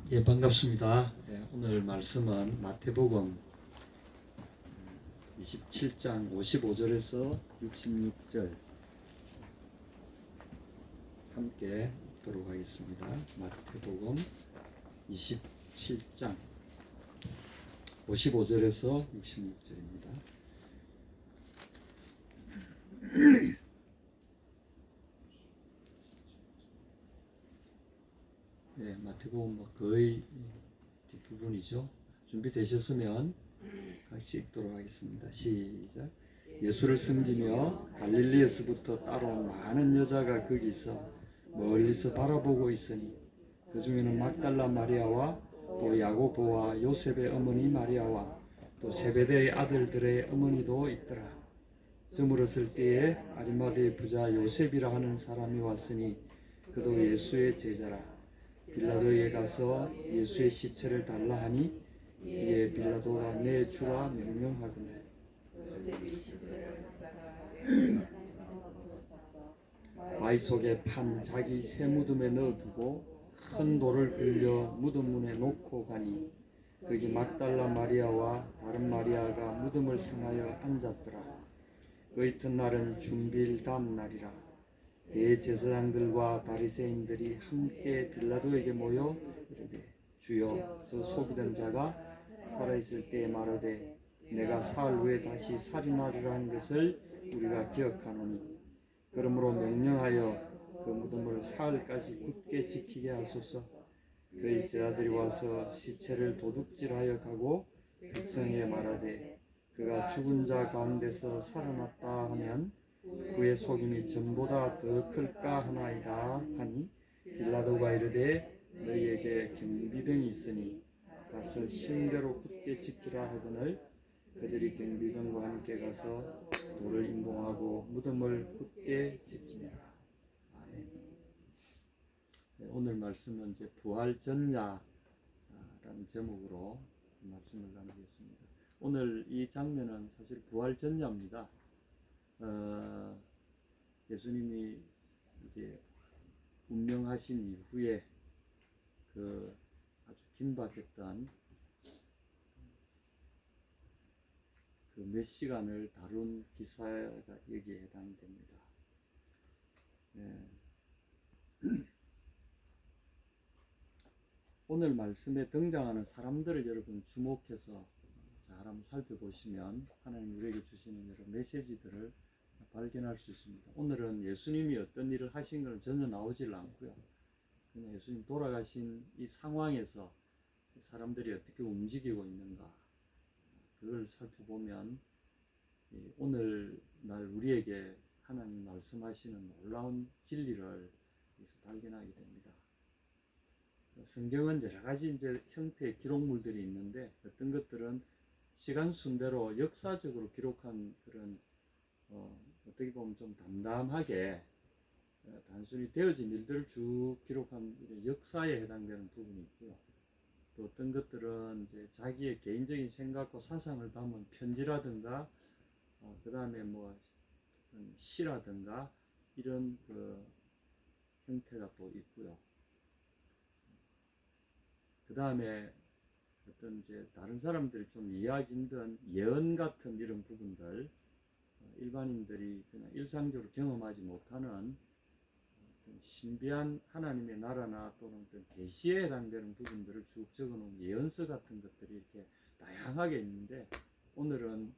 예, 반갑습니다. 오늘 말씀은 마태복음 27장 55절에서 66절 함께 읽도록 하겠습니다. 마태복음 27장 55절에서 66절입니다. 네, 마태복음 거의 뒷부분이죠. 준비되셨으면 같이 읽도록 하겠습니다. 시작. 예수를 섬기며 갈릴리에서부터 따라온 많은 여자가 거기서 멀리서 바라보고 있으니 그 중에는 막달라 마리아와 또 야고보와 요셉의 어머니 마리아와 또 세베대의 아들들의 어머니도 있더라. 저물었을 때에 아리마대 부자 요셉이라 하는 사람이 왔으니 그도 예수의 제자라. 빌라도에게 가서 예수의 시체를 달라 하니 이에 빌라도가 내주라 명령하거늘 바위 속에 판 자기 새 무덤에 넣어두고 큰 돌을 흘려 무덤 문에 놓고 가니 거기 막달라 마리아와 다른 마리아가 무덤을 향하여 앉았더라. 그 이튿날은 준비일 다음 날이라. 대제사장들과 바리새인들이 함께 빌라도에게 모여 이르되 주여 저 속이던 자가 살아있을 때에 말하되 내가 사흘 후에 다시 살인하리라 한 것을 우리가 기억하노니 그러므로 명령하여 그 무덤을 사흘까지 굳게 지키게 하소서. 그의 제자들이 와서 시체를 도둑질하여 가고 백성에게 말하되 그가 죽은 자 가운데서 살아났다 하면 그의 속임이 전보다 더 클까 하나이다 하니 빌라도가 이르되 너희에게 경비병이 있으니 가서 신대로 굳게 지키라 하거늘 그들이 경비병과 함께 가서 돌을 인공하고 무덤을 굳게 지키니라. 아멘. 오늘 말씀은 이제 부활전야라는 제목으로 말씀을 나누겠습니다. 오늘 이 장면은 사실 부활전야입니다. 예수님이 이제 운명하신 이후에 그 아주 긴박했던 그 몇 시간을 다룬 기사가 여기에 해당됩니다. 오늘 말씀에 등장하는 사람들을 여러분 주목해서 잘 한번 살펴보시면 하나님 우리에게 주시는 여러 메시지들을 발견할 수 있습니다. 오늘은 예수님이 어떤 일을 하신 것은 전혀 나오질 않고요. 그냥 예수님 돌아가신 이 상황에서 사람들이 어떻게 움직이고 있는가 그걸 살펴보면 오늘날 우리에게 하나님 말씀하시는 놀라운 진리를 발견하게 됩니다. 성경은 여러 가지 이제 형태의 기록물들이 있는데 어떤 것들은 시간 순대로 역사적으로 기록한 그런 어떻게 보면 좀 담담하게 단순히 되어진 일들을 쭉 기록한 역사에 해당되는 부분이 있고요. 또 어떤 것들은 이제 자기의 개인적인 생각과 사상을 담은 편지라든가 그 다음에 뭐 시라든가 이런 그 형태가 또 있고요. 그 다음에 어떤 이제 다른 사람들이 좀 이해하기 힘든 예언 같은 이런 부분들 일반인들이 그냥 일상적으로 경험하지 못하는 신비한 하나님의 나라나 또는 어떤 계시에 해당되는 부분들을 쭉 적어놓은 예언서 같은 것들이 이렇게 다양하게 있는데 오늘은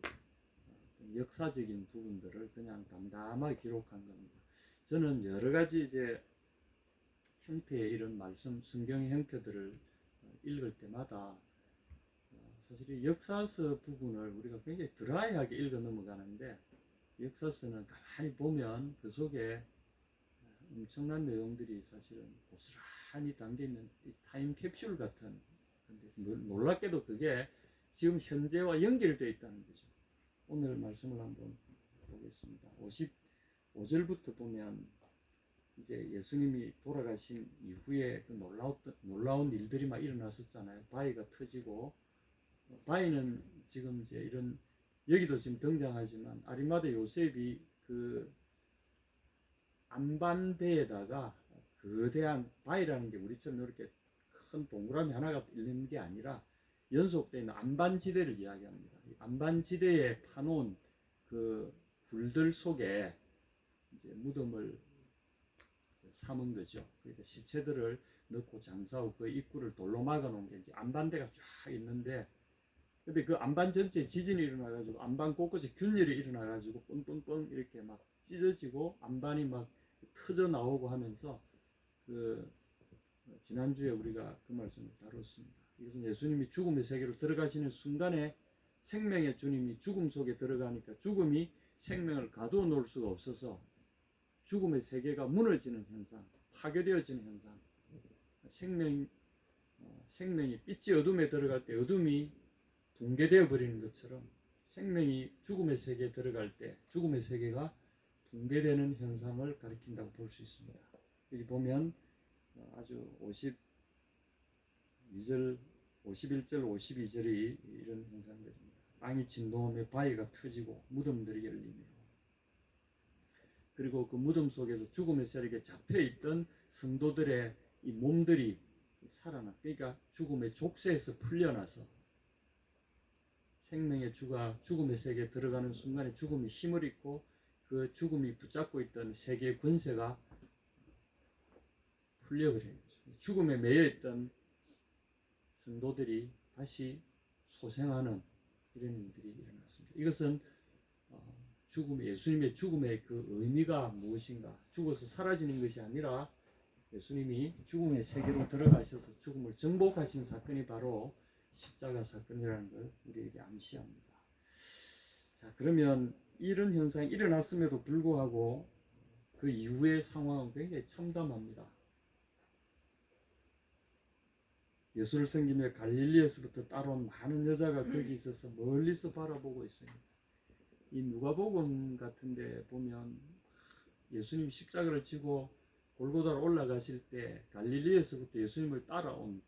역사적인 부분들을 그냥 담담하게 기록한 겁니다. 저는 여러 가지 이제 형태의 이런 말씀 성경의 형태들을 읽을 때마다 사실 이 역사서 부분을 우리가 굉장히 드라이하게 읽어 넘어가는데 역사서는 가만히 보면 그 속에 엄청난 내용들이 사실은 고스란히 담겨있는 타임 캡슐 같은, 놀랍게도 그게 지금 현재와 연결되어 있다는 거죠. 오늘 말씀을 한번 보겠습니다. 55절부터 보면 이제 예수님이 돌아가신 이후에 그 놀라운 일들이 막 일어났었잖아요. 바위가 터지고, 바위는 지금 이제 이런 여기도 지금 등장하지만 아리마대 요셉이 그 안반대에다가 거대한 바위라는 게 우리처럼 이렇게 큰 동그라미 하나가 있는 게 아니라 연속되어 있는 안반지대를 이야기합니다. 안반지대에 파놓은 그 굴들 속에 이제 무덤을 삼은 거죠. 그러니까 시체들을 넣고 장사하고 그 입구를 돌로 막아 놓은 게 이제 안반대가 쫙 있는데, 근데 그 안반 전체에 지진이 일어나가지고 안반 곳곳에 균열이 일어나가지고 뻥뻥뻥 이렇게 막 찢어지고 안반이 막 터져 나오고 하면서 그 지난주에 우리가 그 말씀을 다뤘습니다. 이것은 예수님이 죽음의 세계로 들어가시는 순간에 생명의 주님이 죽음 속에 들어가니까 죽음이 생명을 가두어 놓을 수가 없어서 죽음의 세계가 무너지는 현상, 파괴되어지는 현상, 생명이 빛이 어둠에 들어갈 때 어둠이 붕괴되어 버리는 것처럼 생명이 죽음의 세계에 들어갈 때 죽음의 세계가 붕괴되는 현상을 가리킨다고 볼 수 있습니다. 여기 보면 아주 52절, 51절, 52절이 이런 현상들입니다. 땅이 진동하며 바위가 터지고 무덤들이 열리며, 그리고 그 무덤 속에서 죽음의 세력에 잡혀있던 성도들의 이 몸들이 살아나, 그러니까 죽음의 족쇄에서 풀려나서 생명의 주가 죽음의 세계에 들어가는 순간에 죽음이 힘을 잃고 그 죽음이 붙잡고 있던 세계의 권세가 풀려버려요. 죽음에 매여있던 성도들이 다시 소생하는 이런 일들이 일어났습니다. 이것은 예수님의 죽음의 그 의미가 무엇인가, 죽어서 사라지는 것이 아니라 예수님이 죽음의 세계로 들어가셔서 죽음을 정복하신 사건이 바로 십자가 사건이라는 걸 우리에게 암시합니다. 자, 그러면 이런 현상이 일어났음에도 불구하고 그 이후의 상황은 굉장히 참담합니다. 예수를 섬기며 갈릴리에서부터 따라온 많은 여자가 거기 있어서 멀리서 바라보고 있습니다. 이 누가복음 같은데 보면 예수님이 십자가를 지고 골고다로 올라가실 때 갈릴리에서부터 예수님을 따라온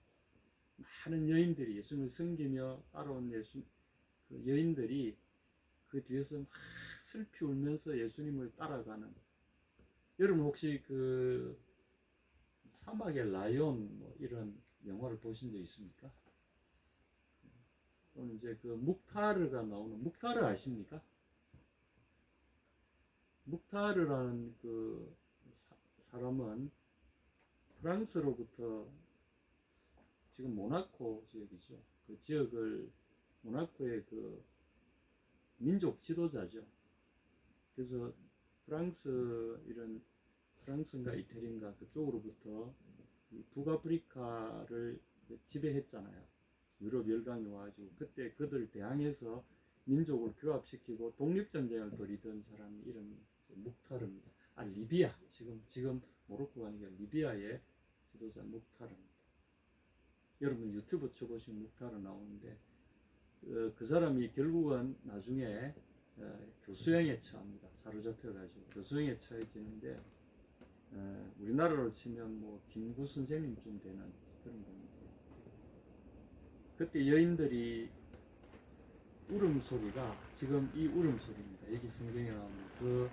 많은 여인들이, 예수님을 섬기며 따라온 그 여인들이 그 뒤에서 막 슬피 울면서 예수님을 따라가는, 여러분 혹시 그 사막의 라이온 뭐 이런 영화를 보신 적 있습니까? 또는 이제 그 묵타르가 나오는, 묵타르 아십니까? 묵타르라는 그 사람은 프랑스로부터, 지금 모나코 지역이죠. 그 지역을, 모나코의 그 민족 지도자죠. 그래서 프랑스인가 이태리인가 그쪽으로부터 북아프리카를 지배했잖아요. 유럽 열강이 와가지고 그때 그들 대항해서 민족을 규합시키고 독립전쟁을 벌이던 사람이 이런 묵타르입니다. 리비아, 지금 모로코가 아니라 리비아의 지도자 묵타르입니다. 여러분 유튜브 쳐보시면 묵타르 나오는데 그 사람이 결국은 나중에 교수형에 처합니다. 사로잡혀가지고 교수형에 처해지는데 우리나라로 치면 뭐 김구 선생님쯤 되는 그런 겁니다. 그때 여인들이 울음소리가 지금 이 울음소리입니다. 여기 성경에 나오는 그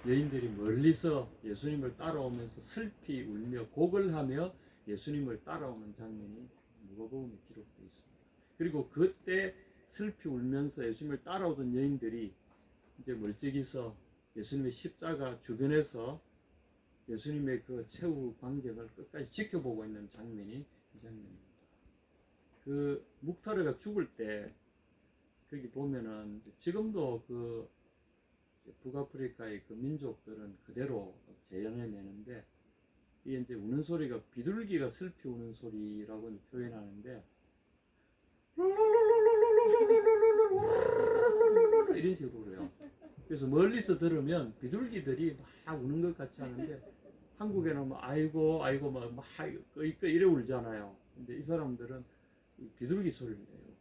여인들이 멀리서 예수님을 따라오면서 슬피 울며 곡을 하며 예수님을 따라오는 장면이 누가복음에 기록되어 있습니다. 그리고 그때 슬피 울면서 예수님을 따라오던 여인들이 이제 멀찍이서 예수님의 십자가 주변에서 예수님의 그 최후 광경을 끝까지 지켜보고 있는 장면이 이 장면입니다. 그 묵타르가 죽을 때 거기 보면은 지금도 그 북아프리카의 그 민족들은 그대로 재현해내는데, 이게 이제 우는 소리가 비둘기가 슬피 우는 소리라고 표현하는데 이런 식으로 그래요. 그래서 멀리서 들으면 비둘기들이 막 우는 것 같이 하는데 한국에는 뭐 아이고 아이고 막 이래 울잖아요. 근데 이 사람들은 비둘기 소리를 내요.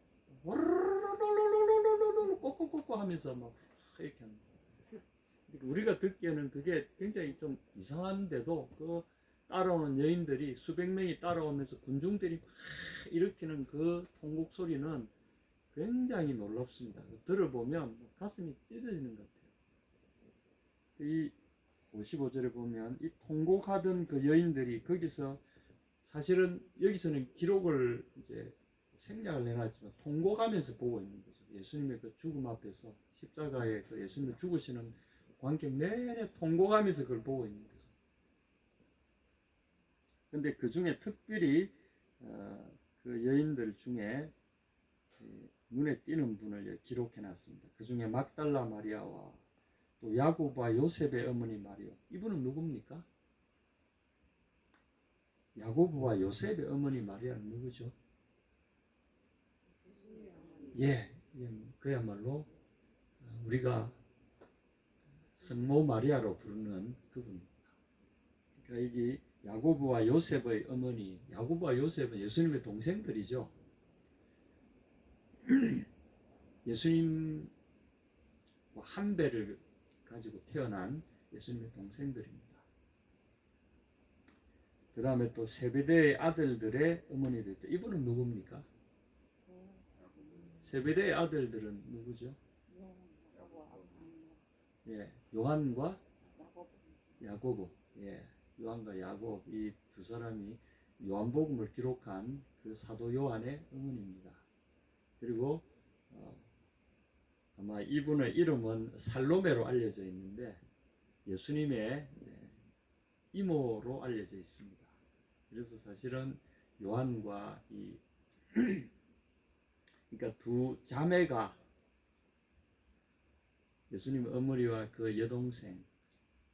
꼬꼬꼬꼬 하면서 막 이렇게 합니다. 우리가 듣기에는 그게 굉장히 좀 이상한데도 그 따라오는 여인들이 수백 명이 따라오면서 군중들이 막 일으키는 그 통곡 소리는 굉장히 놀랍습니다. 들어보면 가슴이 찢어지는 것 같아요. 이 55절에 보면 이 통곡하던 그 여인들이 거기서 사실은 여기서는 기록을 이제 생략을 해놨지만 통곡하면서 보고 있는 거죠. 예수님의 그 죽음 앞에서 십자가에 그 예수님을 죽으시는 관객 내내 통곡하면서 그걸 보고 있는 거죠. 근데 그 중에 특별히 그 여인들 중에 눈에 띄는 분을 기록해 놨습니다. 그 중에 막달라 마리아와 또 야고보와 요셉의 어머니 마리아. 이분은 누굽니까? 야고보와 요셉의 어머니 마리아는 누구죠? 예, 그야말로 우리가 성모 마리아로 부르는 그분입니다. 그러니까 이게 야고보와 요셉의 어머니, 야고보와 요셉은 예수님의 동생들이죠. 예수님과 한 배를 가지고 태어난 예수님의 동생들입니다. 그 다음에 또 세베대의 아들들의 어머니들. 이분은 누굽니까? 세베대의 아들들은 누구죠? 예, 요한과 야고보. 예, 요한과 야곱 이 두 사람이 요한복음을 기록한 그 사도 요한의 어머니입니다. 그리고 아마 이분의 이름은 살로메로 알려져 있는데 예수님의 이모로 알려져 있습니다. 그래서 사실은 요한과 이 그러니까 두 자매가 예수님의 어머니와 그 여동생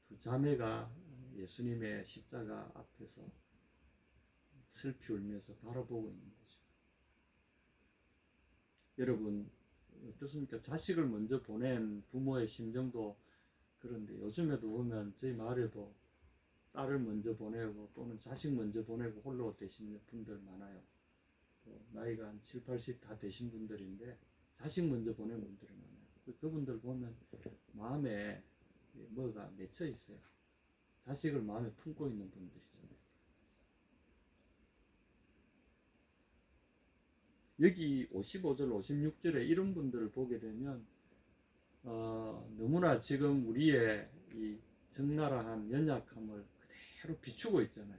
두 자매가 예수님의 십자가 앞에서 슬피 울면서 바라보고 있는 거죠. 여러분 어떻습니까? 자식을 먼저 보낸 부모의 심정도 그런데 요즘에도 보면 저희 마을에도 딸을 먼저 보내고 또는 자식 먼저 보내고 홀로 되신 분들 많아요. 나이가 한 7, 80 다 되신 분들인데 자식 먼저 보낸 분들이 많아요. 그분들 보면 마음에 뭐가 맺혀 있어요. 자식을 마음에 품고 있는 분들이잖아요. 여기 55절, 56절에 이런 분들을 보게 되면 너무나 지금 우리의 이 적나라한 연약함을 그대로 비추고 있잖아요.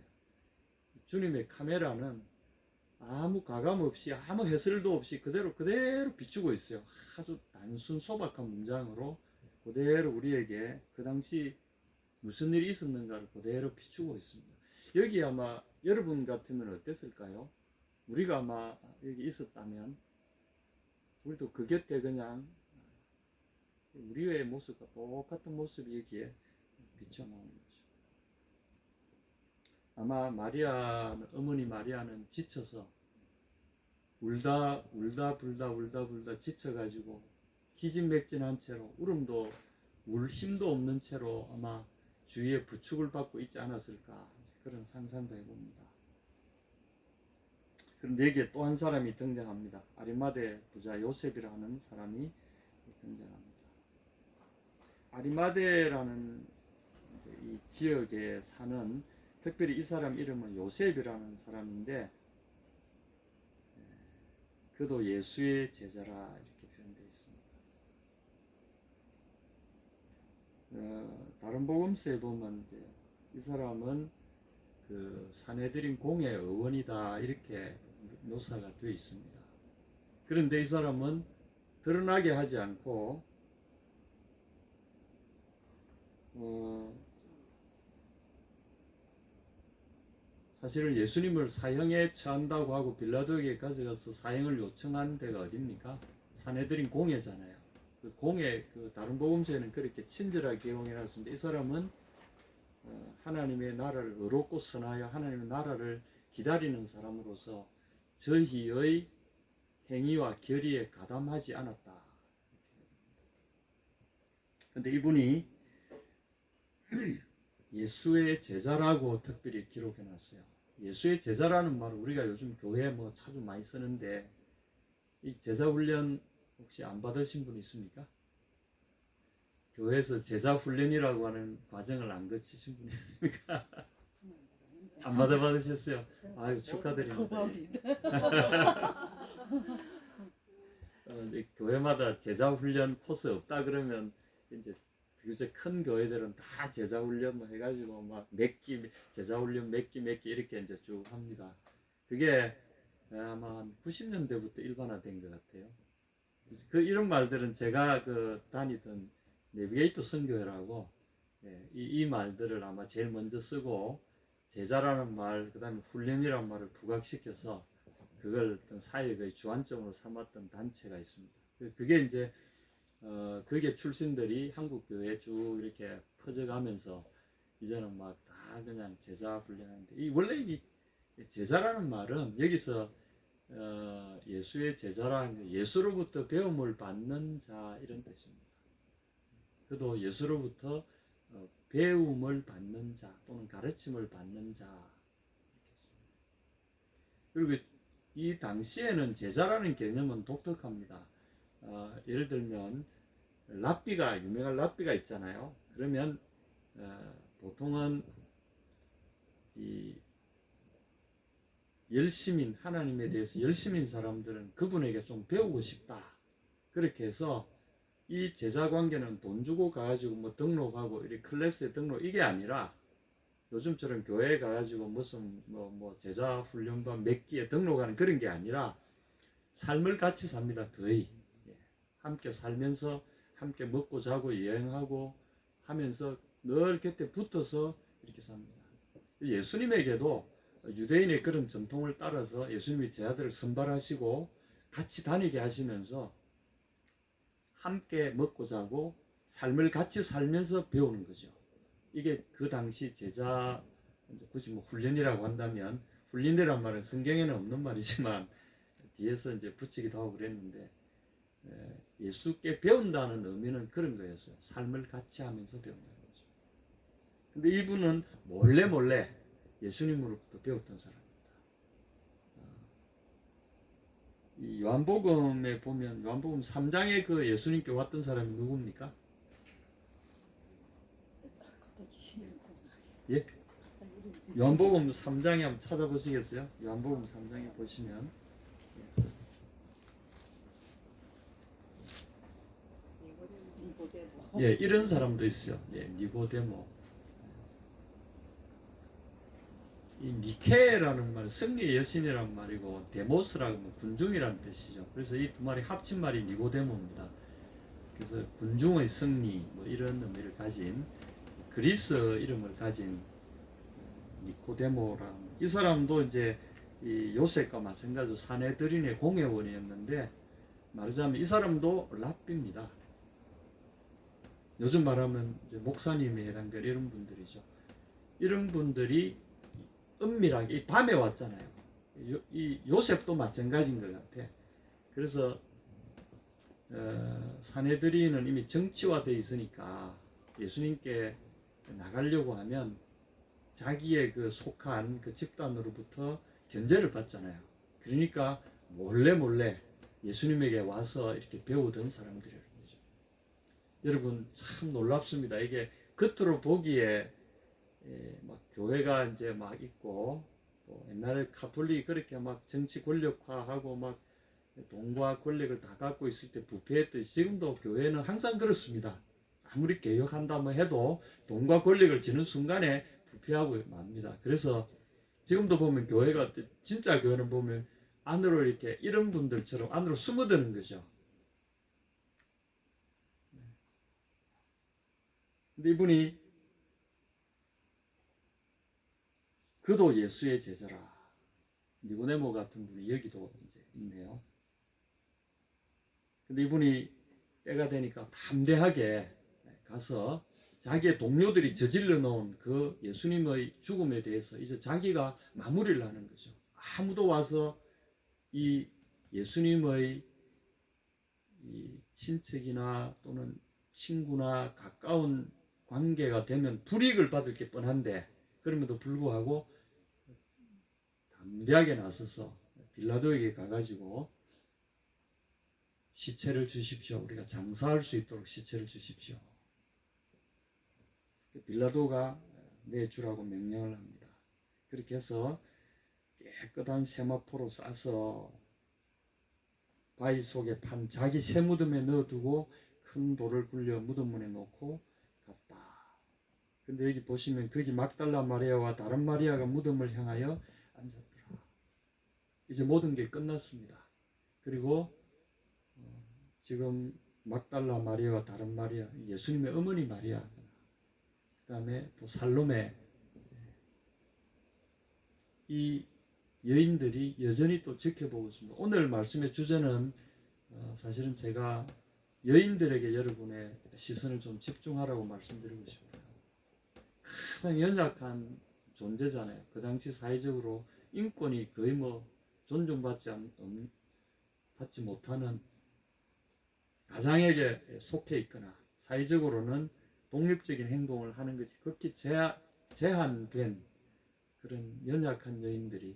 주님의 카메라는 아무 가감 없이 아무 해설도 없이 그대로 비추고 있어요. 아주 단순 소박한 문장으로 그대로 우리에게 그 당시 무슨 일이 있었는가를 그대로 비추고 있습니다. 여기 아마 여러분 같으면 어땠을까요? 우리가 아마 여기 있었다면 우리도 그 곁에 그냥 우리의 모습과 똑같은 모습이 여기에 비춰나오는 거죠. 아마 어머니 마리아는 지쳐서 울다 불다 지쳐가지고 기진맥진한 채로 울음도 울 힘도 없는 채로 아마 주위에 부축을 받고 있지 않았을까 그런 상상도 해봅니다. 그런데 여기에 또 한 사람이 등장합니다. 아리마대 부자 요셉이라는 사람이 등장합니다. 아리마대라는 이 지역에 사는 특별히 이 사람 이름은 요셉이라는 사람인데 그도 예수의 제자라 이렇게 표현되어 있습니다. 다른 복음서에 보면 이제 이 사람은 그 사내들인 공의 의원이다 이렇게 묘사가 되어 있습니다. 그런데 이 사람은 드러나게 하지 않고 사실은 예수님을 사형에 처한다고 하고 빌라도에게 가져가서 사형을 요청한 데가 어딥니까? 사내들인 공회잖아요. 그 공회 그 다른 복음서에는 그렇게 친절하게 기용해놨습니다. 이 사람은 하나님의 나라를 의롭고 선하여 하나님의 나라를 기다리는 사람으로서 저희의 행위와 결의에 가담하지 않았다. 그런데 이분이 예수의 제자라고 특별히 기록해놨어요. 예수의 제자라는 말을 우리가 요즘 교회에 뭐 자주 많이 쓰는데 이 제자 훈련 혹시 안 받으신 분 있습니까? 교회에서 제자 훈련이라고 하는 과정을 안 거치신 분 있습니까? 안 받으셨어요? 아유 축하드립니다. 교회마다 제자 훈련 코스 없다 그러면 이제 요새 큰 교회들은 다 제자 훈련 뭐 해가지고 막 제자 훈련 몇 기 이렇게 이제 쭉 합니다. 그게 아마 한 90년대부터 일반화된 것 같아요. 그 이런 말들은 제가 그 다니던 내비게이터 선교회라고 이 말들을 아마 제일 먼저 쓰고 제자라는 말, 그다음에 훈련이라는 말을 부각시켜서 그걸 어떤 사역의 주안점으로 삼았던 단체가 있습니다. 그게 이제 그게 출신들이 한국 교회에 쭉 이렇게 퍼져가면서 이제는 막 다 그냥 제자 훈련하는데 원래 이 제자라는 말은 여기서 예수의 제자라는 게 예수로부터 배움을 받는 자 이런 뜻입니다. 그도 예수로부터 배움을 받는 자 또는 가르침을 받는 자. 그리고 이 당시에는 제자라는 개념은 독특합니다. 예를 들면 유명한 랍비가 있잖아요. 그러면 보통은 이 열심인 하나님에 대해서 열심인 사람들은 그분에게 좀 배우고 싶다. 그렇게 해서 이 제자 관계는 돈 주고 가가지고 뭐 등록하고 이 클래스에 등록 이게 아니라 요즘처럼 교회에 가가지고 무슨 뭐 제자 훈련반 몇 기에 등록하는 그런 게 아니라 삶을 같이 삽니다. 거의 함께 살면서 함께 먹고 자고 여행하고 하면서 늘 곁에 붙어서 이렇게 삽니다. 예수님에게도 유대인의 그런 전통을 따라서 예수님이 제자들을 선발하시고 같이 다니게 하시면서 함께 먹고 자고 삶을 같이 살면서 배우는 거죠. 이게 그 당시 제자 굳이 뭐 훈련이라고 한다면 훈련이란 말은 성경에는 없는 말이지만 뒤에서 이제 붙이기도 하고 그랬는데 예수께 배운다는 의미는 그런 거였어요. 삶을 같이 하면서 배운다는 거죠. 근데 이분은 몰래 예수님으로부터 배웠던 사람입니다. 이 요한복음에 보면 요한복음 3장에 그 예수님께 왔던 사람이 누굽니까? 예? 요한복음 3장에 한번 찾아보시겠어요? 요한복음 3장에 보시면 예, 이런 사람도 있어요. 예, 니고데모. 이 니케라는 말, 승리의 여신이라는 말이고 데모스라는 군중이라는 뜻이죠. 그래서 이 두 말이 합친 말이 니고데모입니다. 그래서 군중의 승리 뭐 이런 의미를 가진 그리스 이름을 가진 니코데모라는 이 사람도 이제 이 요셉과 마찬가지로 사내들인의 공회원이었는데 말하자면 이 사람도 랍비입니다. 요즘 말하면 이제 목사님에 해당될 이런 분들이죠. 이런 분들이 은밀하게 이 밤에 왔잖아요. 이 요셉도 마찬가지인 것 같아. 그래서 사내들이는 이미 정치화되어 있으니까 예수님께 나가려고 하면 자기의 그 속한 그 집단으로부터 견제를 받잖아요. 그러니까 몰래 예수님에게 와서 이렇게 배우던 사람들이라는 거죠. 여러분 참 놀랍습니다. 이게 겉으로 보기에 막 교회가 이제 막 있고 또 옛날에 가톨릭이 그렇게 막 정치 권력화하고 막 돈과 권력을 다 갖고 있을 때 부패했듯이 지금도 교회는 항상 그렇습니다. 아무리 개혁한다고 해도 돈과 권력을 지는 순간에 부패하고 맙니다. 그래서 지금도 보면 교회가 진짜 교회는 보면 안으로 이렇게 이런 분들처럼 안으로 숨어드는 거죠. 근데 이분이 그도 예수의 제자라. 니고데모 같은 분이 여기도 이제 있네요. 근데 이분이 때가 되니까 담대하게 가서 자기의 동료들이 저질러 놓은 그 예수님의 죽음에 대해서 이제 자기가 마무리를 하는 거죠. 아무도 와서 이 예수님의 이 친척이나 또는 친구나 가까운 관계가 되면 불이익을 받을 게 뻔한데 그럼에도 불구하고 담대하게 나서서 빌라도에게 가가지고 시체를 주십시오. 우리가 장사할 수 있도록 시체를 주십시오. 빌라도가 내주라고 명령을 합니다. 그렇게 해서 깨끗한 세마포로 싸서 바위 속에 판 자기 새 무덤에 넣어두고 큰 돌을 굴려 무덤문에 놓고 근데 여기 보시면 거기 막달라 마리아와 다른 마리아가 무덤을 향하여 앉았더라. 이제 모든 게 끝났습니다. 그리고 지금 막달라 마리아와 다른 마리아, 예수님의 어머니 마리아, 그 다음에 또 살로메, 이 여인들이 여전히 또 지켜보고 있습니다. 오늘 말씀의 주제는 사실은 제가 여인들에게 여러분의 시선을 좀 집중하라고 말씀드리고 싶어요. 가장 연약한 존재잖아요. 그 당시 사회적으로 인권이 거의 존중받지 받지 못하는 가장에게 속해 있거나 사회적으로는 독립적인 행동을 하는 것이 극히 제한된 그런 연약한 여인들이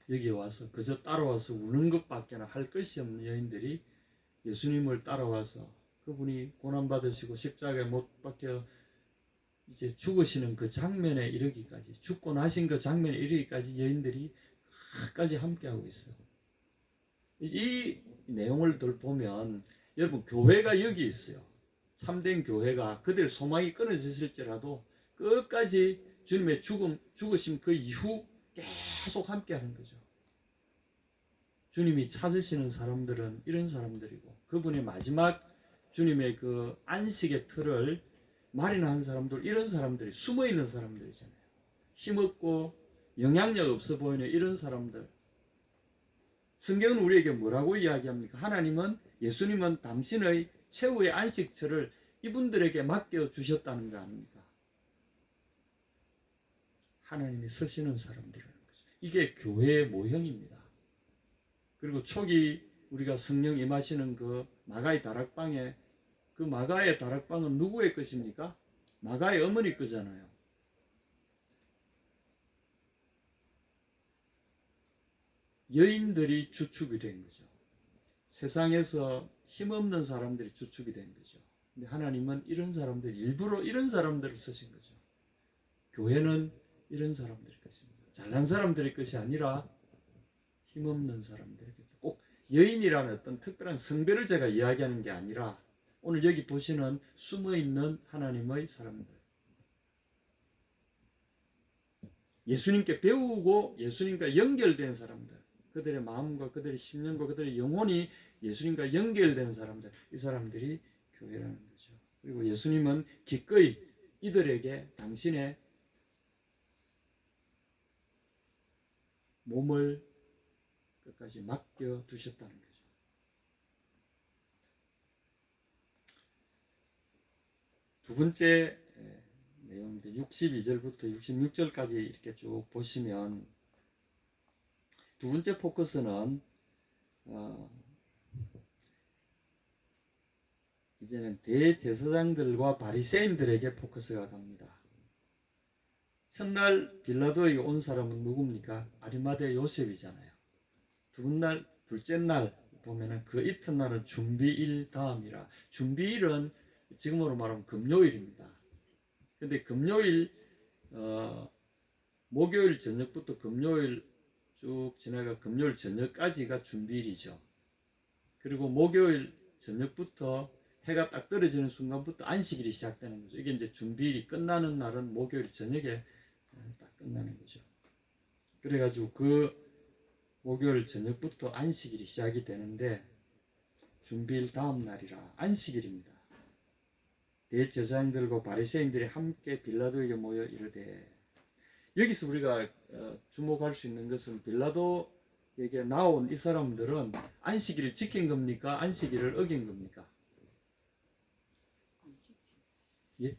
여기 와서 그저 따라와서 우는 것밖에 할 것이 없는 여인들이 예수님을 따라와서 그분이 고난받으시고 십자가에 못 박혀 이제 죽으시는 그 장면에 이르기까지, 죽고 나신 그 장면에 이르기까지 여인들이 끝까지 함께하고 있어요. 이 내용을 보면 여러분, 교회가 여기 있어요. 참된 교회가 그들 소망이 끊어졌을지라도 끝까지 주님의 죽으심 그 이후 계속 함께하는 거죠. 주님이 찾으시는 사람들은 이런 사람들이고, 그분의 마지막 주님의 그 안식의 틀을 마련한 사람들, 이런 사람들이 숨어있는 사람들이잖아요. 힘없고 영향력 없어 보이는 이런 사람들. 성경은 우리에게 뭐라고 이야기합니까? 하나님은, 예수님은 당신의 최후의 안식처를 이분들에게 맡겨주셨다는 거 아닙니까? 하나님이 쓰시는 사람들이라는 거죠. 이게 교회의 모형입니다. 그리고 초기 우리가 성령 임하시는 그 마가의 다락방에, 그 마가의 다락방은 누구의 것입니까? 마가의 어머니 거잖아요. 여인들이 주축이 된 거죠. 세상에서 힘없는 사람들이 주축이 된 거죠. 근데 하나님은 이런 사람들, 일부러 이런 사람들을 쓰신 거죠. 교회는 이런 사람들의 것입니다. 잘난 사람들의 것이 아니라 힘없는 사람들에게, 꼭 여인이라는 어떤 특별한 성별을 제가 이야기하는 게 아니라 오늘 여기 보시는 숨어있는 하나님의 사람들, 예수님께 배우고 예수님과 연결된 사람들, 그들의 마음과 그들의 심령과 그들의 영혼이 예수님과 연결된 사람들, 이 사람들이 교회라는 거죠. 그리고 예수님은 기꺼이 이들에게 당신의 몸을 끝까지 맡겨두셨다는 거죠. 두 번째 내용인데 62절부터 66절까지 이렇게 쭉 보시면, 두 번째 포커스는 이제는 대제사장들과 바리새인들에게 포커스가 갑니다. 첫날 빌라도에게 온 사람은 누굽니까? 아리마대 요셉이잖아요. 둘째 날 보면은 그 이튿날은 준비일 다음이라. 준비일은 지금으로 말하면 금요일입니다. 근데 금요일, 목요일 저녁부터 금요일 쭉 지나가 금요일 저녁까지가 준비일이죠. 그리고 목요일 저녁부터 해가 딱 떨어지는 순간부터 안식일이 시작되는 거죠. 이게 이제 준비일이 끝나는 날은 목요일 저녁에 딱 끝나는 거죠. 그래가지고 그 목요일 저녁부터 안식일이 시작이 되는데, 준비일 다음 날이라 안식일입니다. 대제사장들과 바리새인들이 함께 빌라도에게 모여 이르되, 여기서 우리가 주목할 수 있는 것은 빌라도에게 나온 이 사람들은 안식일을 지킨 겁니까? 안식일을 어긴 겁니까? 예?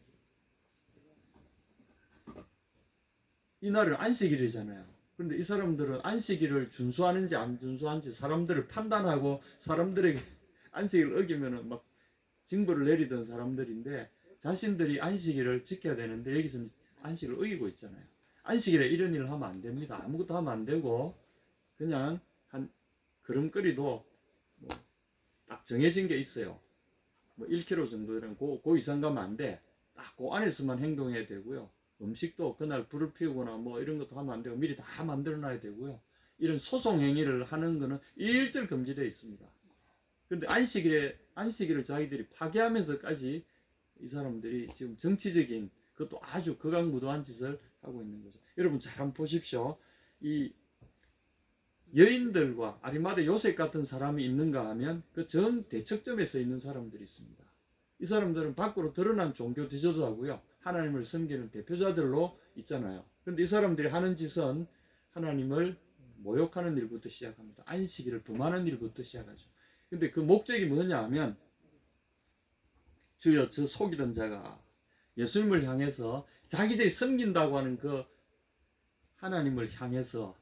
이날은 안식일이잖아요. 그런데 이 사람들은 안식일을 준수하는지 안 준수하는지 사람들을 판단하고 사람들에게 안식일을 어기면은 막 징벌을 내리던 사람들인데, 자신들이 안식일을 지켜야 되는데 여기서는 안식일을 어기고 있잖아요. 안식일에 이런 일을 하면 안 됩니다. 아무것도 하면 안 되고, 그냥 한 걸음거리도 딱 정해진 게 있어요. 1km 정도는 그 이상 가면 안 돼. 딱 그 안에서만 행동해야 되고요. 음식도 그날 불을 피우거나 이런 것도 하면 안 되고 미리 다 만들어 놔야 되고요. 이런 소송 행위를 하는 거는 일절 금지되어 있습니다. 그런데 안식일을 자기들이 파괴하면서까지 이 사람들이 지금 정치적인 그것도 아주 극악무도한 짓을 하고 있는 거죠. 여러분 잘 한번 보십시오. 이 여인들과 아리마대 요셉 같은 사람이 있는가 하면 그 정 대척점에 서 있는 사람들이 있습니다. 이 사람들은 밖으로 드러난 종교 지도자고요. 하나님을 섬기는 대표자들로 있잖아요. 그런데 이 사람들이 하는 짓은 하나님을 모욕하는 일부터 시작합니다. 안식일을 범하는 일부터 시작하죠. 근데 그 목적이 뭐냐 하면 주여 저 속이던 자가 예수님을 향해서 자기들이 섬긴다고 하는 그 하나님을 향해서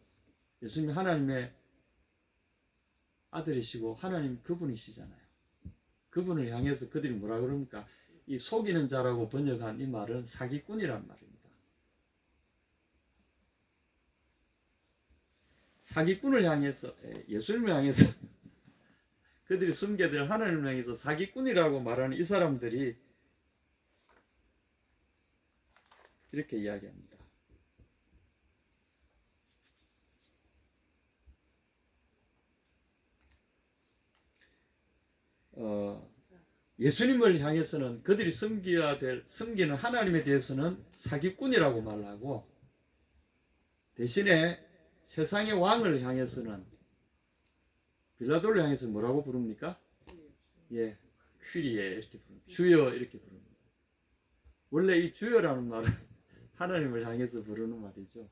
예수님이 하나님의 아들이시고 하나님 그분이시잖아요. 그분을 향해서 그들이 뭐라 그럽니까? 이 속이는 자라고 번역한 이 말은 사기꾼이란 말입니다. 사기꾼을 향해서 예수님을 향해서 그들이 숨겨들 하나님을 향해서 사기꾼이라고 말하는 이 사람들이 이렇게 이야기합니다. 예수님을 향해서는 그들이 섬기는 하나님에 대해서는 사기꾼이라고 말하고 대신에 세상의 왕을 향해서는 빌라도를 향해서 뭐라고 부릅니까? 예, 퀴리에 이렇게 부릅니다. 주여 이렇게 부릅니다. 원래 이 주여라는 말은 하나님을 향해서 부르는 말이죠.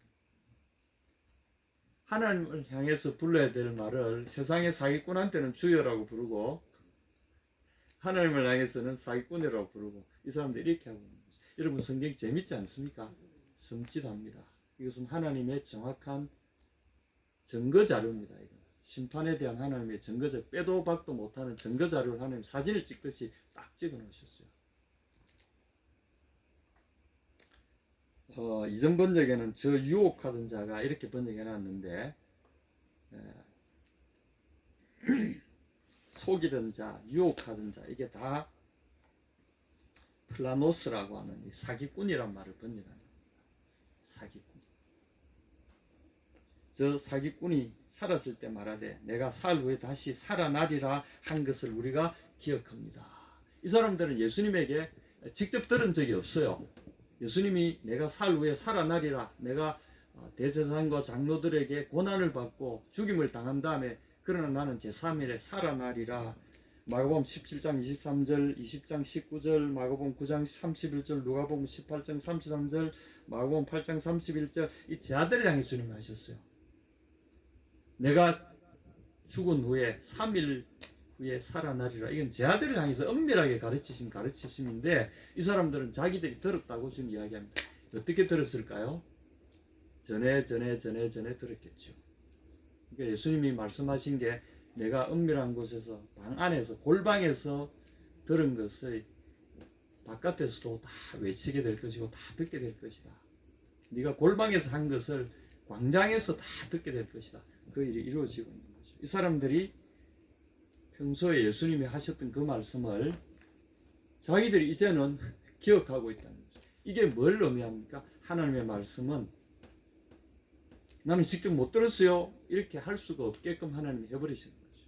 하나님을 향해서 불러야 될 말을 세상의 사기꾼한테는 주여라고 부르고 하나님을 향해서는 사기꾼이라고 부르고 이 사람들이 이렇게 하고 있는 거죠. 여러분 성경 재밌지 않습니까? 섬찟합니다. 이것은 하나님의 정확한 증거 자료입니다. 이거. 심판에 대한 하나님의 증거 자료, 빼도 박도 못하는 증거 자료를 하나님 사진을 찍듯이 딱 찍어 놓으셨어요. 이전 번역에는 저 유혹하던 자가 이렇게 번역해 놨는데 속이던 자, 유혹하던 자 이게 다 플라노스라고 하는 이 사기꾼이란 말을 번역합니다. 사기꾼. 저 사기꾼이 살았을 때 말하되 내가 살 후에 다시 살아나리라 한 것을 우리가 기억합니다. 이 사람들은 예수님에게 직접 들은 적이 없어요. 예수님이 내가 살 후에 살아나리라, 내가 대제사장과 장로들에게 고난을 받고 죽임을 당한 다음에 그러나 나는 제3일에 살아나리라. 마가복음 17장 23절, 20장 19절, 마가복음 9장 31절, 누가복음 18장 33절, 마가복음 8장 31절 이 제자들을 향해 주님이 하셨어요. 내가 죽은 후에 3일 후에 살아나리라. 이건 제자들을 향해서 엄밀하게 가르치신 가르치심인데 이 사람들은 자기들이 들었다고 지금 이야기합니다. 어떻게 들었을까요? 전에 들었겠죠. 그러니까 예수님이 말씀하신 게 내가 은밀한 곳에서 방 안에서 골방에서 들은 것을 바깥에서도 다 외치게 될 것이고 다 듣게 될 것이다. 네가 골방에서 한 것을 광장에서 다 듣게 될 것이다. 그 일이 이루어지고 있는 거죠. 이 사람들이 평소에 예수님이 하셨던 그 말씀을 자기들이 이제는 기억하고 있다는 거죠. 이게 뭘 의미합니까? 하나님의 말씀은 나는 직접 못 들었어요. 이렇게 할 수가 없게끔 하나님이 해버리시는 거죠.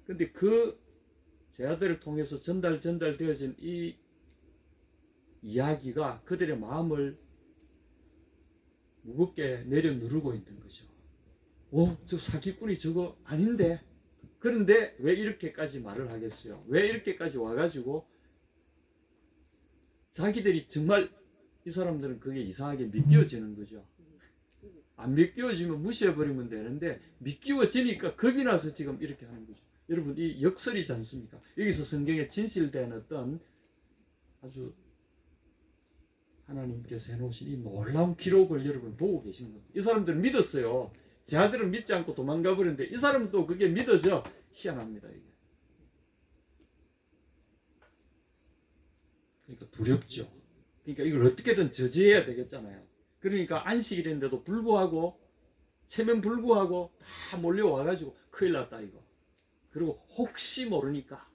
근데 그 제자들을 통해서 전달되어진 이 이야기가 그들의 마음을 무겁게 내려 누르고 있는 거죠. 저 사기꾼이 저거 아닌데. 그런데 왜 이렇게까지 말을 하겠어요? 왜 이렇게까지 와가지고 자기들이 정말 이 사람들은 그게 이상하게 믿겨지는 거죠. 안 믿겨지면 무시해버리면 되는데 믿겨지니까 겁이 나서 지금 이렇게 하는 거죠. 여러분 이 역설이지 않습니까? 여기서 성경에 진실된 어떤 아주 하나님께서 해놓으신 이 놀라운 기록을 여러분 보고 계신 겁니다. 이 사람들은 믿었어요. 제 아들은 믿지 않고 도망가 버렸는데 이 사람은 또 그게 믿어져. 희한합니다. 이게. 그러니까 두렵죠. 그러니까 이걸 어떻게든 저지해야 되겠잖아요. 그러니까 안식일인데도 불구하고 체면 불구하고 다 몰려와가지고 큰일 났다 이거. 그리고 혹시 모르니까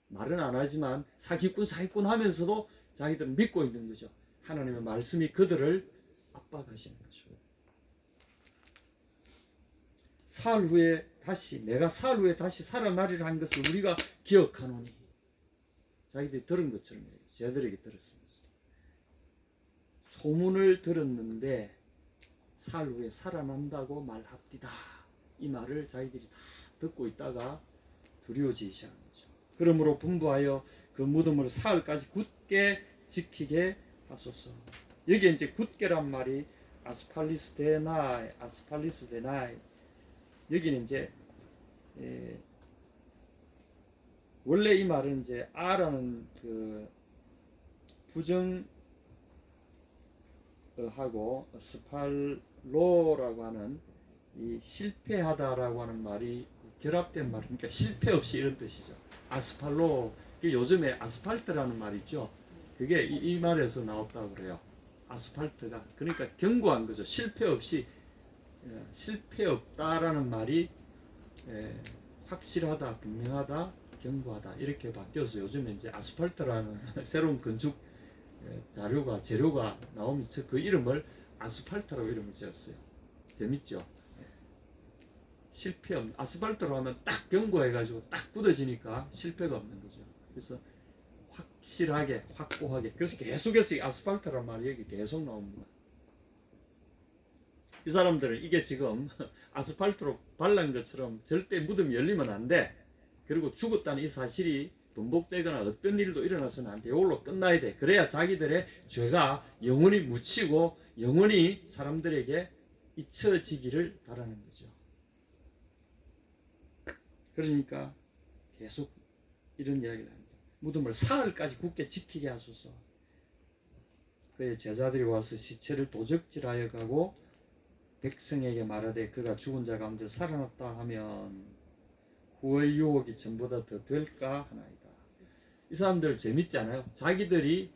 말은 안 하지만 사기꾼 하면서도 자기들은 믿고 있는 거죠. 하나님의 말씀이 그들을 압박하시는 거죠. 사흘 후에 다시 내가 사흘 후에 다시 살아나리라 한 것을 우리가 기억하노니. 자기들이 들은 것처럼 제자들에게 들었습니다. 소문을 들었는데 사흘 후에 살아난다고 말합디다. 이 말을 자기들이 다 듣고 있다가 두려워지기 시작한 거죠. 그러므로 분부하여 그 무덤을 사흘까지 굳게 지키게 하소서. 여기에 이제 굳게란 말이 아스팔리스 데나이, 아스팔리스 데나이. 여기는 이제 원래 이 말은 이제 아라는 그 부정 하고 스팔로라고 하는 이 실패하다라고 하는 말이 결합된 말, 그러니까 실패 없이 이런 뜻이죠. 아스팔로, 요즘에 아스팔트라는 말 있죠. 그게 이 말에서 나왔다고 그래요. 아스팔트가 그러니까 견고한 거죠. 실패 없이, 실패 없다라는 말이 확실하다, 분명하다, 견고하다 이렇게 바뀌어서 요즘에 이제 아스팔트라는 새로운 건축 재료가 나오면서 그 이름을 아스팔트라고 이름을 지었어요. 재밌죠? 실패 없는, 아스팔트로 하면 딱 견고해가지고 딱 굳어지니까 실패가 없는 거죠. 그래서 확실하게, 확고하게. 그래서 계속해서 이 아스팔트란 말이 여기 계속 나옵니다. 이 사람들은 이게 지금 아스팔트로 발란 것처럼 절대 무덤이 열리면 안 돼. 그리고 죽었다는 이 사실이 번복되거나 어떤 일도 일어나서는 안 돼. 이걸로 끝나야 돼. 그래야 자기들의 죄가 영원히 묻히고 영원히 사람들에게 잊혀지기를 바라는 거죠. 그러니까 계속 이런 이야기를 합니다. 무덤을 사흘까지 굳게 지키게 하소서. 그의 제자들이 와서 시체를 도적질하여 가고 백성에게 말하되 그가 죽은 자 가운데 살아났다 하면 후의 유혹이 전보다 더 될까 하나이다. 이 사람들 재밌지 않아요? 자기들이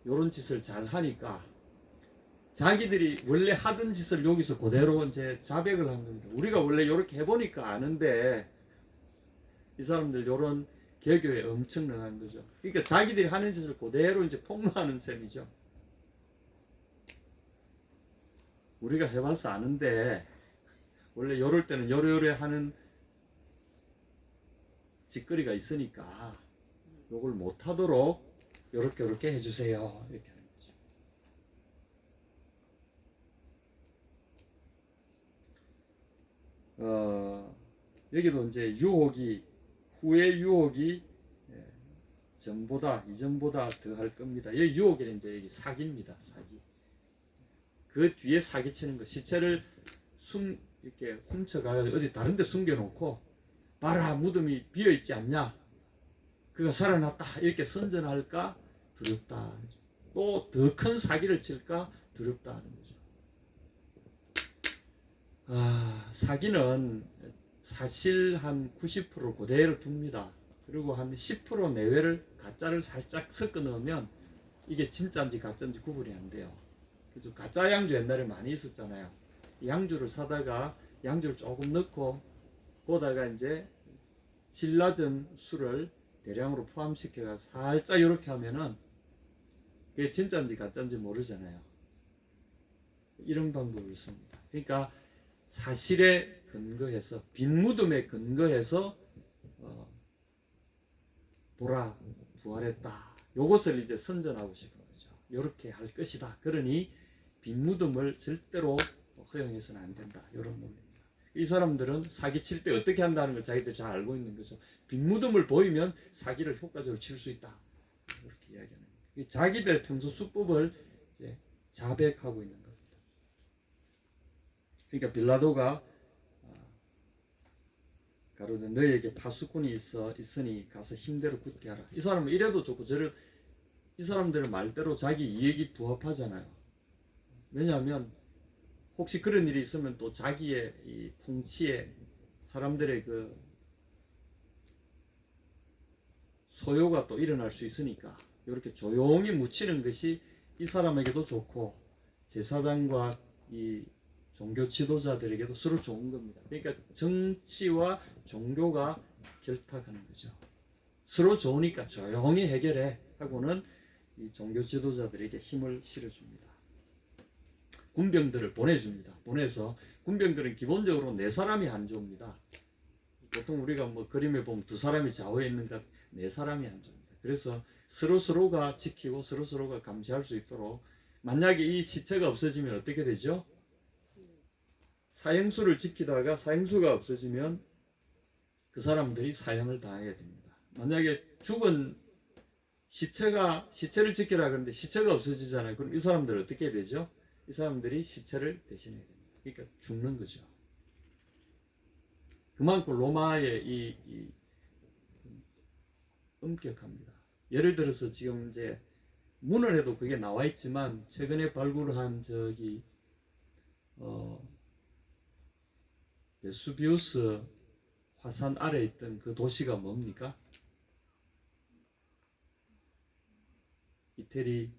이런 짓을 잘 하니까 자기들이 원래 하던 짓을 여기서 그대로 이제 자백을 한 겁니다. 우리가 원래 이렇게 해보니까 아는데 이 사람들 이런 개교에 엄청 능한 거죠. 그러니까 자기들이 하는 짓을 그대로 이제 폭로하는 셈이죠. 우리가 해봐서 아는데 원래 이럴 때는 요래 하는 짓거리가 있으니까 요걸 못하도록 요렇게 해주세요. 이렇게 하는 거죠. 여기도 이제 유혹이 후의 유혹이 전보다 이전보다 더 할 겁니다. 이 유혹이 이제 여기 사기입니다. 사기. 그 뒤에 사기치는 거. 시체를 이렇게 훔쳐가가지고 어디 다른데 숨겨놓고 봐라 무덤이 비어있지 않냐. 그가 살아났다 이렇게 선전할까 두렵다. 또 더 큰 사기를 칠까 두렵다 하는 거죠. 사기는 사실 한 90% 그대로 둡니다. 그리고 한 10% 내외를 가짜를 살짝 섞어 넣으면 이게 진짜인지 가짜인지 구분이 안 돼요. 그래서 가짜 양주 옛날에 많이 있었잖아요. 양주를 사다가 양주를 조금 넣고 보다가 이제 질 낮은 술을 대량으로 포함시켜서 살짝 이렇게 하면은 그게 진짜인지 가짜인지 모르잖아요. 이런 방법을 씁니다. 그러니까 사실에 근거해서 빈 무덤에 근거해서 보라 부활했다. 요것을 이제 선전하고 싶은 거죠. 이렇게 할 것이다. 그러니 빈 무덤을 절대로 허용해서는 안 된다. 이런 논리입니다. 이 사람들은 사기칠 때 어떻게 한다는 걸 자기들 잘 알고 있는 거죠. 빈 무덤을 보이면 사기를 효과적으로 칠 수 있다. 이렇게 이야기하는 거예요. 자기들 평소 수법을 이제 자백하고 있는 겁니다. 그러니까 빌라도가 가로되 너에게 파수꾼이 있으니 가서 힘대로 굳게 하라. 이 사람은 이래도 좋고 이 사람들은 말대로 자기 이익이 부합하잖아요. 왜냐하면 혹시 그런 일이 있으면 또 자기의 이 통치에 사람들의 그 소요가 또 일어날 수 있으니까 이렇게 조용히 묻히는 것이 이 사람에게도 좋고 제사장과 이 종교 지도자들에게도 서로 좋은 겁니다. 그러니까 정치와 종교가 결탁하는 거죠. 서로 좋으니까 조용히 해결해 하고는 이 종교 지도자들에게 힘을 실어줍니다. 군병들을 보내줍니다. 보내서 군병들은 기본적으로 네 사람이 한조입니다. 보통 우리가 뭐 그림에 보면 두 사람이 좌우에 있는 것, 네 사람이 한조입니다. 그래서 서로가 지키고 서로가 감시할 수 있도록, 만약에 이 시체가 없어지면 어떻게 되죠? 사형수를 지키다가 사형수가 없어지면 그 사람들이 사형을 당하게 됩니다. 만약에 죽은 시체를 지키라 그러는데 시체가 없어지잖아요. 그럼 이 사람들 어떻게 되죠? 이 사람들이 시체를 대신해야 됩니다. 그러니까 죽는 거죠. 그만큼 로마의 이 엄격합니다. 예를 들어서 지금 이제 문헌에도 그게 나와 있지만 최근에 발굴한 베수비우스 화산 아래 있던 그 도시가 뭡니까? 이태리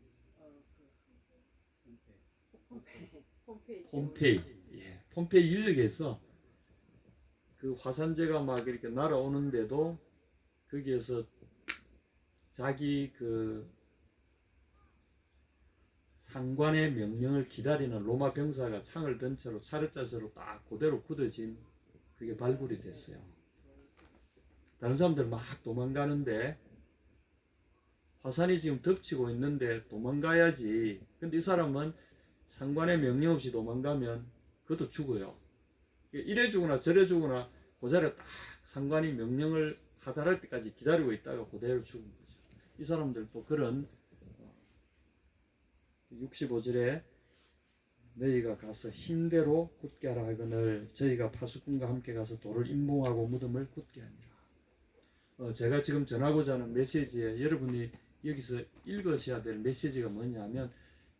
폼페이. 예, 폼페이 유적에서 그 화산재가 막 이렇게 날아오는데도 거기에서 자기 그 상관의 명령을 기다리는 로마 병사가 창을 든 채로 차렷자세로 딱 그대로 굳어진 그게 발굴이 됐어요. 다른 사람들 막 도망가는데 화산이 지금 덮치고 있는데 도망가야지. 근데 이 사람은 상관의 명령 없이 도망가면 그것도 죽어요. 이래 죽거나 저래 죽거나 그 자리에 딱 상관이 명령을 하달할 때까지 기다리고 있다가 그대로 죽은 거죠. 이 사람들도 그런 65절에 너희가 가서 힘대로 굳게 하라 하거늘 저희가 파수꾼과 함께 가서 돌을 임봉하고 무덤을 굳게 하니라. 제가 지금 전하고자 하는 메시지에 여러분이 여기서 읽으셔야 될 메시지가 뭐냐면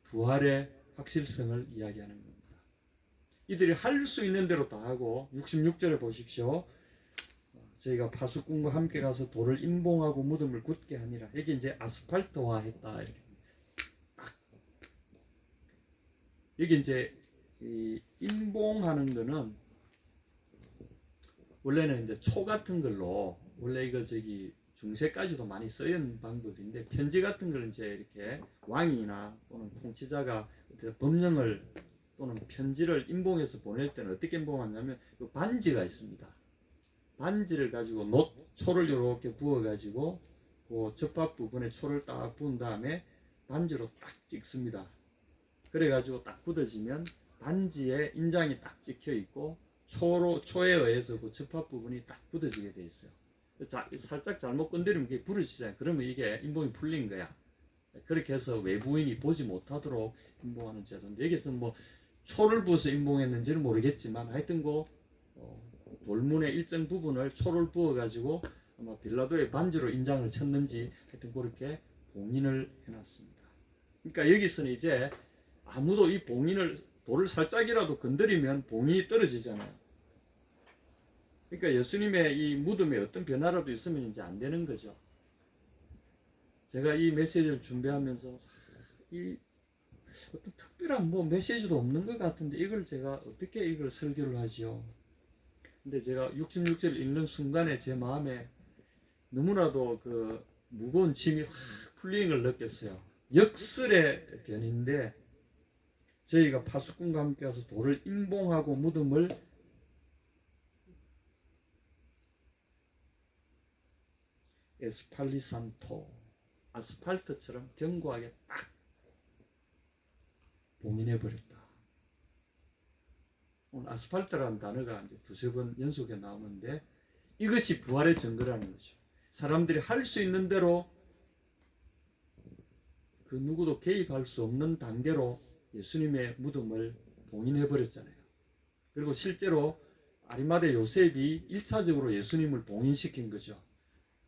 부활의 확실성을 이야기하는 겁니다. 이들이 할 수 있는 대로 다 하고 66절에 보십시오. 저희가 파수꾼과 함께 가서 돌을 임봉하고 무덤을 굳게 하니라. 여기 이제 아스팔트화 했다 이렇게. 여기 이제 이 임봉하는 거는 원래는 이제 초 같은 걸로, 원래 이거 중세까지도 많이 쓰인 방법인데, 편지 같은 걸 이제 이렇게 왕이나 또는 통치자가 법령을 또는 편지를 임봉해서 보낼 때는 어떻게 임봉하냐면 요 반지가 있습니다. 반지를 가지고 초를 이렇게 부어 가지고 그 접합 부분에 초를 딱 부은 다음에 반지로 딱 찍습니다. 그래가지고 딱 굳어지면 반지에 인장이 딱 찍혀 있고 초에 의해서 그 접합 부분이 딱 굳어지게 돼 있어요. 살짝 잘못 건드리면 그게 부러지잖아요. 그러면 이게 임봉이 풀린 거야. 그렇게 해서 외부인이 보지 못하도록 임봉하는 제도인데, 여기서 뭐 초를 부어서 임봉했는지는 모르겠지만 하여튼 돌문의 일정 부분을 초를 부어가지고 아마 빌라도의 반지로 인장을 쳤는지 하여튼 그렇게 봉인을 해놨습니다. 그러니까 여기서는 이제 아무도 이 돌을 살짝이라도 건드리면 봉인이 떨어지잖아요. 그러니까 예수님의 이 무덤에 어떤 변화라도 있으면 이제 안 되는 거죠. 제가 이 메시지를 준비하면서 어떤 특별한 메시지도 없는 것 같은데 이걸 제가 어떻게 이걸 설교를 하지요? 근데 제가 66절 읽는 순간에 제 마음에 너무나도 그 무거운 짐이 확 풀리는 걸 느꼈어요. 역설의 변인데, 저희가 파수꾼과 함께 가서 돌을 임봉하고 무덤을 에스팔리산토, 아스팔트처럼 견고하게 딱 봉인해버렸다. 오늘 아스팔트라는 단어가 이제 두세 번 연속에 나오는데 이것이 부활의 증거라는 거죠. 사람들이 할 수 있는 대로 그 누구도 개입할 수 없는 단계로 예수님의 무덤을 봉인해버렸잖아요. 그리고 실제로 아리마대 요셉이 1차적으로 예수님을 봉인시킨 거죠.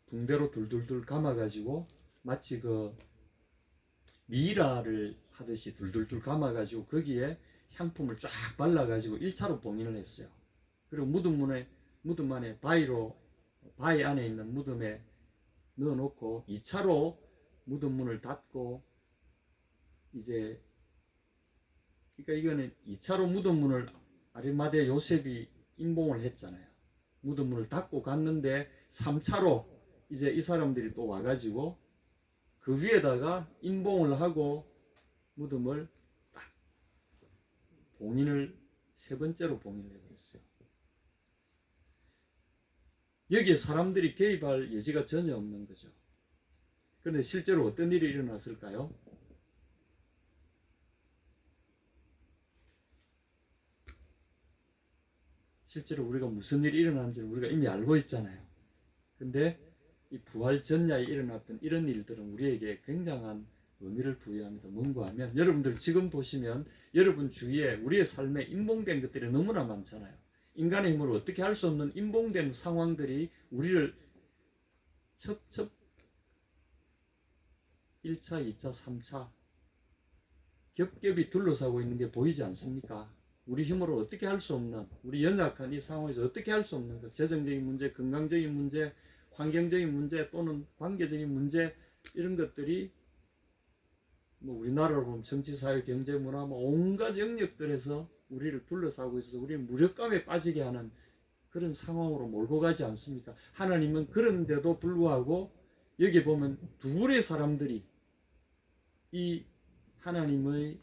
붕대로 둘둘둘 감아가지고 마치 그 미이라를 하듯이 둘둘둘 감아가지고 거기에 향품을 쫙 발라가지고 1차로 봉인을 했어요. 그리고 무덤 안에 바위 안에 있는 무덤에 넣어놓고 2차로 무덤 문을 닫고 이제, 그러니까 이거는 2차로 무덤 문을 아리마대 요셉이 임봉을 했잖아요. 무덤 문을 닫고 갔는데 3차로 이제 이 사람들이 또 와가지고 그 위에다가 임봉을 하고 무덤을 딱 봉인을 세 번째로 봉인을 해버렸어요. 여기에 사람들이 개입할 여지가 전혀 없는 거죠. 그런데 실제로 어떤 일이 일어났을까요? 실제로 우리가 무슨 일이 일어났는지 우리가 이미 알고 있잖아요. 근데 이 부활 전야에 일어났던 이런 일들은 우리에게 굉장한 의미를 부여합니다. 뭔가 하면 여러분들 지금 보시면 여러분 주위에 우리의 삶에 인봉된 것들이 너무나 많잖아요. 인간의 힘으로 어떻게 할 수 없는 인봉된 상황들이 우리를 첩첩 1차, 2차, 3차 겹겹이 둘러싸고 있는 게 보이지 않습니까? 우리 힘으로 어떻게 할 수 없는, 우리 연약한 이 상황에서 어떻게 할 수 없는 것, 재정적인 문제, 건강적인 문제, 환경적인 문제 또는 관계적인 문제, 이런 것들이 뭐 우리나라로 보면 정치, 사회, 경제, 문화 뭐 온갖 영역들에서 우리를 둘러싸고 있어서 우리는 무력감에 빠지게 하는 그런 상황으로 몰고 가지 않습니까? 하나님은 그런데도 불구하고 여기 보면 두 부류의 사람들이 이 하나님의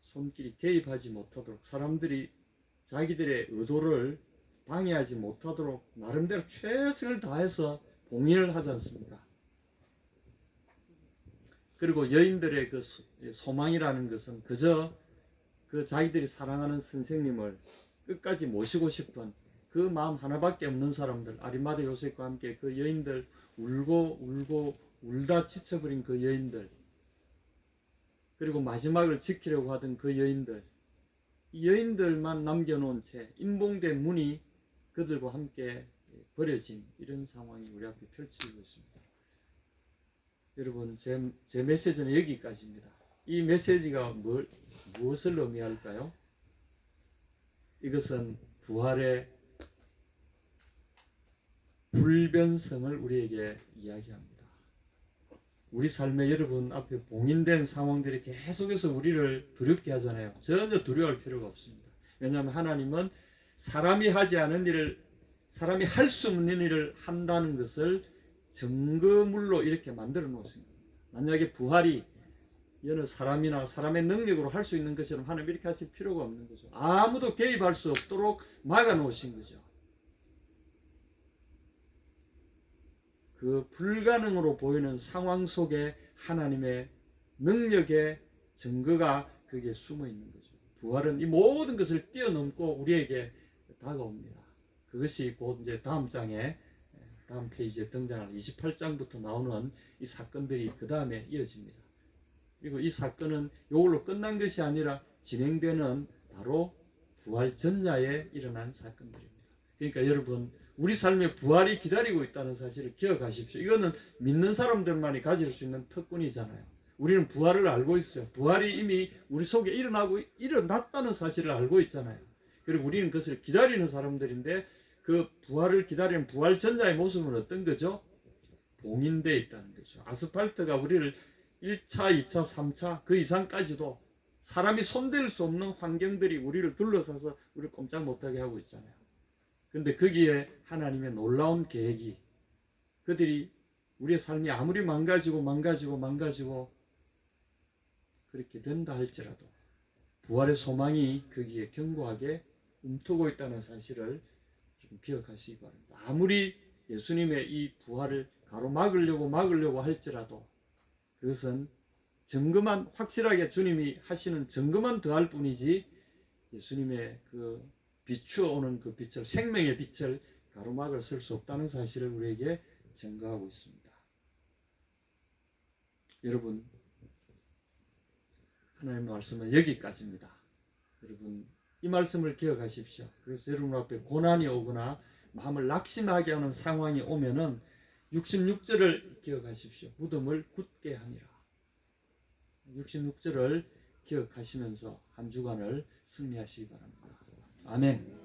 손길이 개입하지 못하도록, 사람들이 자기들의 의도를 방해하지 못하도록 나름대로 최선을 다해서 봉인을 하지 않습니까? 그리고 여인들의 그 소망이라는 것은 그저 그 자기들이 사랑하는 선생님을 끝까지 모시고 싶은 그 마음 하나밖에 없는 사람들, 아리마다 요셉과 함께 그 여인들, 울고 울다 지쳐버린 그 여인들, 그리고 마지막을 지키려고 하던 그 여인들, 이 여인들만 남겨놓은 채 인봉된 문이 그들과 함께 버려진 이런 상황이 우리 앞에 펼치고 있습니다. 여러분, 제 메시지는 여기까지입니다. 이 메시지가 무엇을 의미할까요? 이것은 부활의 불변성을 우리에게 이야기합니다. 우리 삶에 여러분 앞에 봉인된 상황들이 계속해서 우리를 두렵게 하잖아요. 전혀 두려워할 필요가 없습니다. 왜냐하면 하나님은 사람이 하지 않은 일을, 사람이 할 수 없는 일을 한다는 것을 증거물로 이렇게 만들어 놓습니다. 만약에 부활이 여느 사람이나 사람의 능력으로 할 수 있는 것처럼 하나님 이렇게 하실 필요가 없는 거죠. 아무도 개입할 수 없도록 막아 놓으신 거죠. 그 불가능으로 보이는 상황 속에 하나님의 능력의 증거가 거기에 숨어 있는 거죠. 부활은 이 모든 것을 뛰어넘고 우리에게 다가옵니다. 그것이 곧 이제 다음 페이지에 등장하는 28장부터 나오는 이 사건들이 그 다음에 이어집니다. 그리고 이 사건은 이걸로 끝난 것이 아니라 진행되는 바로 부활 전야에 일어난 사건들입니다. 그러니까 여러분, 우리 삶에 부활이 기다리고 있다는 사실을 기억하십시오. 이거는 믿는 사람들만이 가질 수 있는 특권이잖아요. 우리는 부활을 알고 있어요. 부활이 이미 우리 속에 일어났다는 사실을 알고 있잖아요. 그리고 우리는 그것을 기다리는 사람들인데 그 부활을 기다리는 부활 전야의 모습은 어떤 거죠? 봉인되어 있다는 거죠. 아스팔트가 우리를 1차, 2차, 3차 그 이상까지도 사람이 손댈 수 없는 환경들이 우리를 둘러싸서 우리를 꼼짝 못하게 하고 있잖아요. 그런데 거기에 하나님의 놀라운 계획이, 그들이 우리의 삶이 아무리 망가지고 그렇게 된다 할지라도 부활의 소망이 거기에 견고하게 움트고 있다는 사실을 좀 기억하시기 바랍니다. 아무리 예수님의 이 부활을 가로막으려고 할지라도 그것은 증거만, 확실하게 주님이 하시는 증거만 더할 뿐이지 예수님의 그 비추어오는 그 빛을, 생명의 빛을 가로막을 쓸 수 없다는 사실을 우리에게 증거하고 있습니다. 여러분, 하나님의 말씀은 여기까지입니다. 여러분, 이 말씀을 기억하십시오. 그래서 여러분 앞에 고난이 오거나 마음을 낙심하게 하는 상황이 오면은 66절을 기억하십시오. 무덤을 굳게 하니라. 66절을 기억하시면서 한 주간을 승리하시기 바랍니다. 아멘.